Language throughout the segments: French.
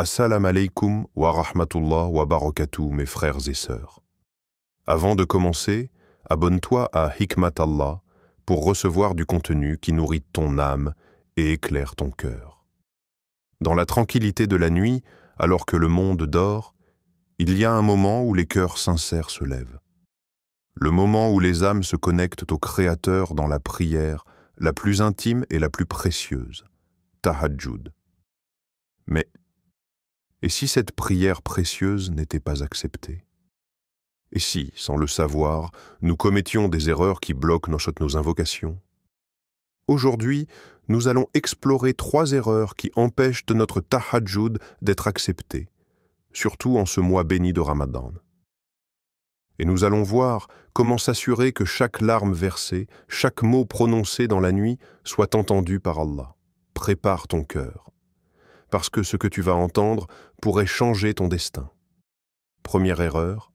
Assalamu alaikum wa rahmatullah wa barakatuh, mes frères et sœurs. Avant de commencer, abonne-toi à Hikmat Allah pour recevoir du contenu qui nourrit ton âme et éclaire ton cœur. Dans la tranquillité de la nuit, alors que le monde dort, il y a un moment où les cœurs sincères se lèvent. Le moment où les âmes se connectent au Créateur dans la prière la plus intime et la plus précieuse, Tahajjud. Mais, et si cette prière précieuse n'était pas acceptée? Et si, sans le savoir, nous commettions des erreurs qui bloquent nos invocations? Aujourd'hui, nous allons explorer 3 erreurs qui empêchent notre Tahajjud d'être accepté, surtout en ce mois béni de Ramadan. Et nous allons voir comment s'assurer que chaque larme versée, chaque mot prononcé dans la nuit soit entendu par Allah. Prépare ton cœur, parce que ce que tu vas entendre pourrait changer ton destin. Première erreur,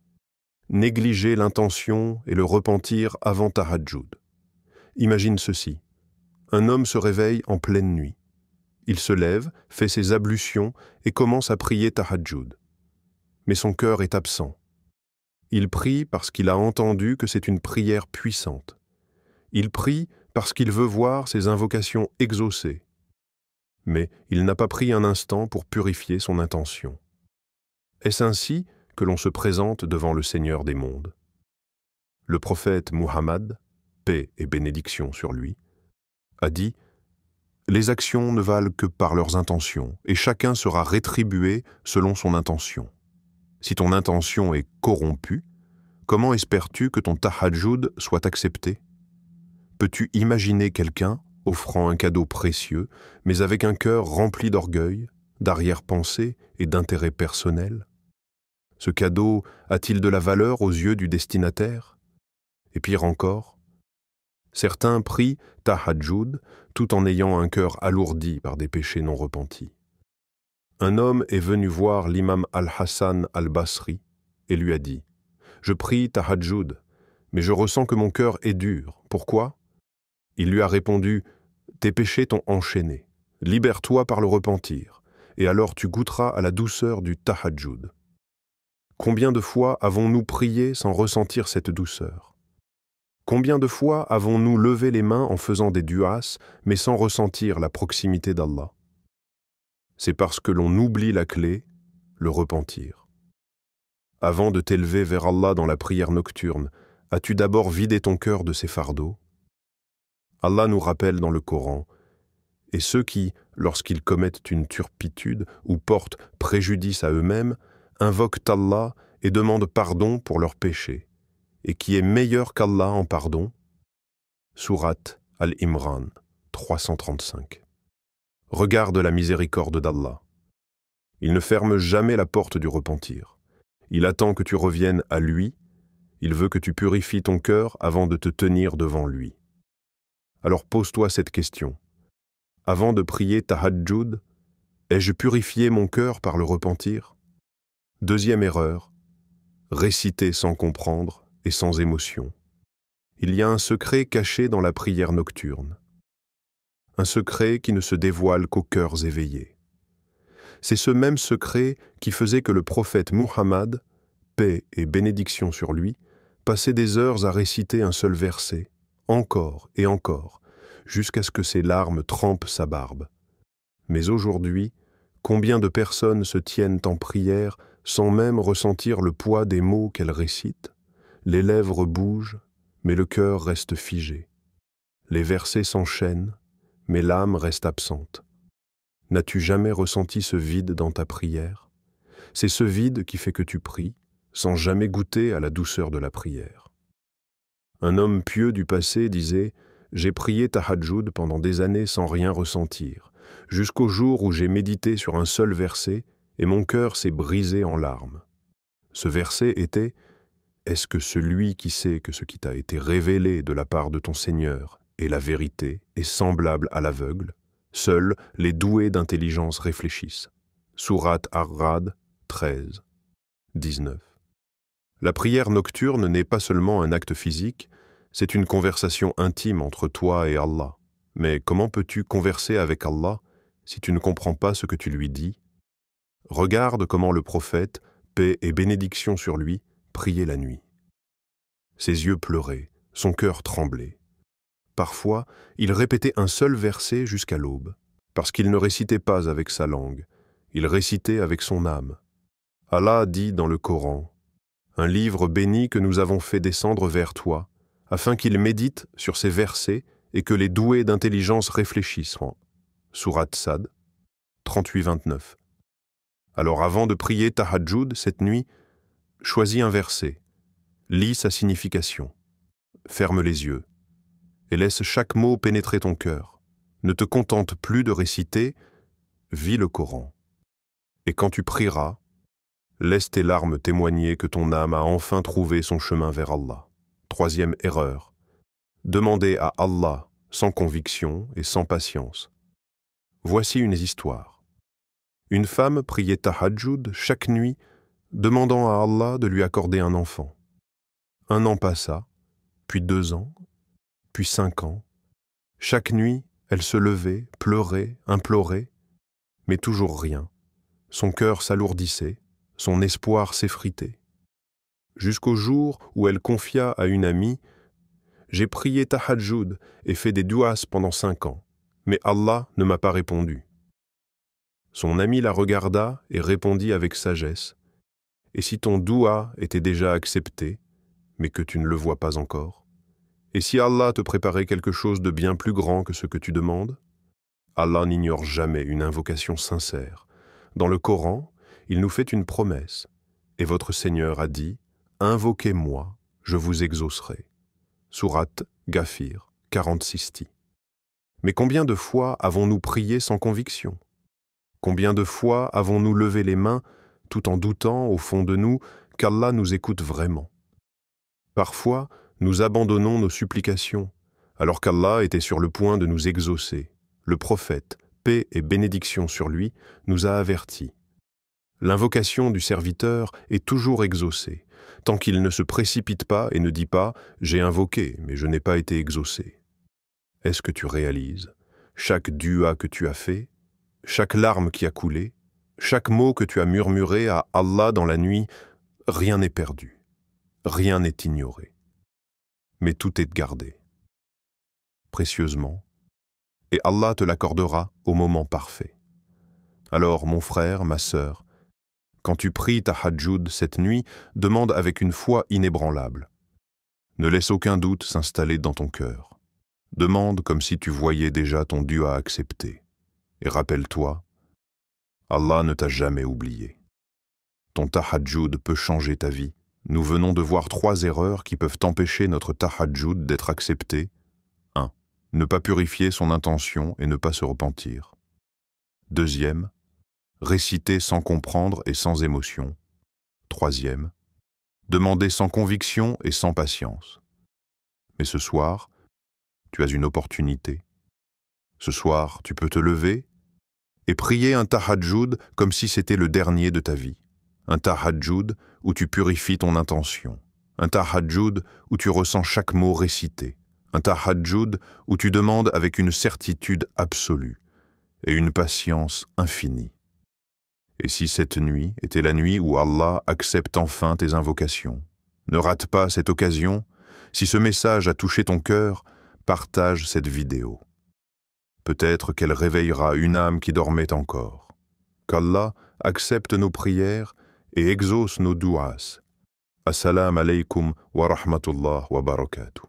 négliger l'intention et le repentir avant Tahajjud. Imagine ceci. Un homme se réveille en pleine nuit. Il se lève, fait ses ablutions et commence à prier Tahajjud. Mais son cœur est absent. Il prie parce qu'il a entendu que c'est une prière puissante. Il prie parce qu'il veut voir ses invocations exaucées. Mais il n'a pas pris un instant pour purifier son intention. Est-ce ainsi que l'on se présente devant le Seigneur des mondes? Le prophète Muhammad, paix et bénédiction sur lui, a dit « Les actions ne valent que par leurs intentions, et chacun sera rétribué selon son intention. Si ton intention est corrompue, comment espères-tu que ton tahajjud soit accepté? Peux-tu imaginer quelqu'un offrant un cadeau précieux, mais avec un cœur rempli d'orgueil, d'arrière-pensée et d'intérêt personnel? Ce cadeau a-t-il de la valeur aux yeux du destinataire? Et pire encore, certains prient tahajjud tout en ayant un cœur alourdi par des péchés non repentis. Un homme est venu voir l'imam Al-Hassan al-Basri et lui a dit « Je prie tahajjud, mais je ressens que mon cœur est dur. Pourquoi ?» Il lui a répondu « Tes péchés t'ont enchaîné. Libère-toi par le repentir, et alors tu goûteras à la douceur du tahajjud. » Combien de fois avons-nous prié sans ressentir cette douceur? Combien de fois avons-nous levé les mains en faisant des du'as, mais sans ressentir la proximité d'Allah? C'est parce que l'on oublie la clé, le repentir. Avant de t'élever vers Allah dans la prière nocturne, as-tu d'abord vidé ton cœur de ses fardeaux? Allah nous rappelle dans le Coran, « Et ceux qui, lorsqu'ils commettent une turpitude ou portent préjudice à eux-mêmes, invoquent Allah et demandent pardon pour leurs péchés, et qui est meilleur qu'Allah en pardon ?» Sourate Al-Imran 335. Regarde la miséricorde d'Allah. Il ne ferme jamais la porte du repentir. Il attend que tu reviennes à lui. Il veut que tu purifies ton cœur avant de te tenir devant lui. Alors pose-toi cette question. Avant de prier Tahajjud, ai-je purifié mon cœur par le repentir? Deuxième erreur, réciter sans comprendre et sans émotion. Il y a un secret caché dans la prière nocturne. Un secret qui ne se dévoile qu'aux cœurs éveillés. C'est ce même secret qui faisait que le prophète Muhammad, paix et bénédiction sur lui, passait des heures à réciter un seul verset, encore et encore, jusqu'à ce que ses larmes trempent sa barbe. Mais aujourd'hui, combien de personnes se tiennent en prière sans même ressentir le poids des mots qu'elles récitent? Les lèvres bougent, mais le cœur reste figé. Les versets s'enchaînent, mais l'âme reste absente. N'as-tu jamais ressenti ce vide dans ta prière? C'est ce vide qui fait que tu pries, sans jamais goûter à la douceur de la prière. Un homme pieux du passé disait « J'ai prié Tahajjud pendant des années sans rien ressentir, jusqu'au jour où j'ai médité sur un seul verset et mon cœur s'est brisé en larmes. » Ce verset était « Est-ce que celui qui sait que ce qui t'a été révélé de la part de ton Seigneur est la vérité est semblable à l'aveugle? Seuls les doués d'intelligence réfléchissent. » Sourate Ar-Ra'd 13, 19. La prière nocturne n'est pas seulement un acte physique, c'est une conversation intime entre toi et Allah. Mais comment peux-tu converser avec Allah si tu ne comprends pas ce que tu lui dis? Regarde comment le prophète, paix et bénédiction sur lui, priait la nuit. Ses yeux pleuraient, son cœur tremblait. Parfois, il répétait un seul verset jusqu'à l'aube, parce qu'il ne récitait pas avec sa langue, il récitait avec son âme. Allah dit dans le Coran, « Un livre béni que nous avons fait descendre vers toi, afin qu'il médite sur ces versets et que les doués d'intelligence réfléchissent. » Sourate Sad, 38-29. Alors avant de prier Tahajjud cette nuit, choisis un verset, lis sa signification, ferme les yeux et laisse chaque mot pénétrer ton cœur. Ne te contente plus de réciter, vis le Coran. Et quand tu prieras, laisse tes larmes témoigner que ton âme a enfin trouvé son chemin vers Allah. Troisième erreur, demander à Allah sans conviction et sans patience. Voici une histoire. Une femme priait Tahajjud chaque nuit, demandant à Allah de lui accorder un enfant. 1 an passa, puis 2 ans, puis 5 ans. Chaque nuit, elle se levait, pleurait, implorait, mais toujours rien. Son cœur s'alourdissait, son espoir s'effritait. Jusqu'au jour où elle confia à une amie « J'ai prié Tahajjud et fait des du'as pendant 5 ans, mais Allah ne m'a pas répondu. » Son amie la regarda et répondit avec sagesse « Et si ton doua était déjà accepté, mais que tu ne le vois pas encore? Et si Allah te préparait quelque chose de bien plus grand que ce que tu demandes? Allah n'ignore jamais une invocation sincère. Dans le Coran, il nous fait une promesse, et votre Seigneur a dit « Invoquez-moi, je vous exaucerai. » Sourate Ghafir, 46. Mais combien de fois avons-nous prié sans conviction? Combien de fois avons-nous levé les mains tout en doutant au fond de nous qu'Allah nous écoute vraiment? Parfois, nous abandonnons nos supplications, alors qu'Allah était sur le point de nous exaucer. Le prophète, paix et bénédiction sur lui, nous a avertis. L'invocation du serviteur est toujours exaucée, tant qu'il ne se précipite pas et ne dit pas « J'ai invoqué, mais je n'ai pas été exaucé ». Est-ce que tu réalises? Chaque dua que tu as fait, chaque larme qui a coulé, chaque mot que tu as murmuré à Allah dans la nuit, rien n'est perdu, rien n'est ignoré. Mais tout est gardé, précieusement, et Allah te l'accordera au moment parfait. Alors, mon frère, ma sœur, quand tu pries Tahajjud cette nuit, demande avec une foi inébranlable. Ne laisse aucun doute s'installer dans ton cœur. Demande comme si tu voyais déjà ton dua accepté. Et rappelle-toi, Allah ne t'a jamais oublié. Ton Tahajjud peut changer ta vie. Nous venons de voir 3 erreurs qui peuvent empêcher notre Tahajjud d'être accepté. 1. Ne pas purifier son intention et ne pas se repentir. 2e, réciter sans comprendre et sans émotion. 3e, demander sans conviction et sans patience. Mais ce soir, tu as une opportunité. Ce soir, tu peux te lever et prier un Tahajjud comme si c'était le dernier de ta vie. Un Tahajjud où tu purifies ton intention. Un Tahajjud où tu ressens chaque mot récité. Un Tahajjud où tu demandes avec une certitude absolue et une patience infinie. Et si cette nuit était la nuit où Allah accepte enfin tes invocations, ne rate pas cette occasion. Si ce message a touché ton cœur, partage cette vidéo. Peut-être qu'elle réveillera une âme qui dormait encore. Qu'Allah accepte nos prières et exauce nos du'as. Assalamu alaikum wa rahmatullah wa barakatuh.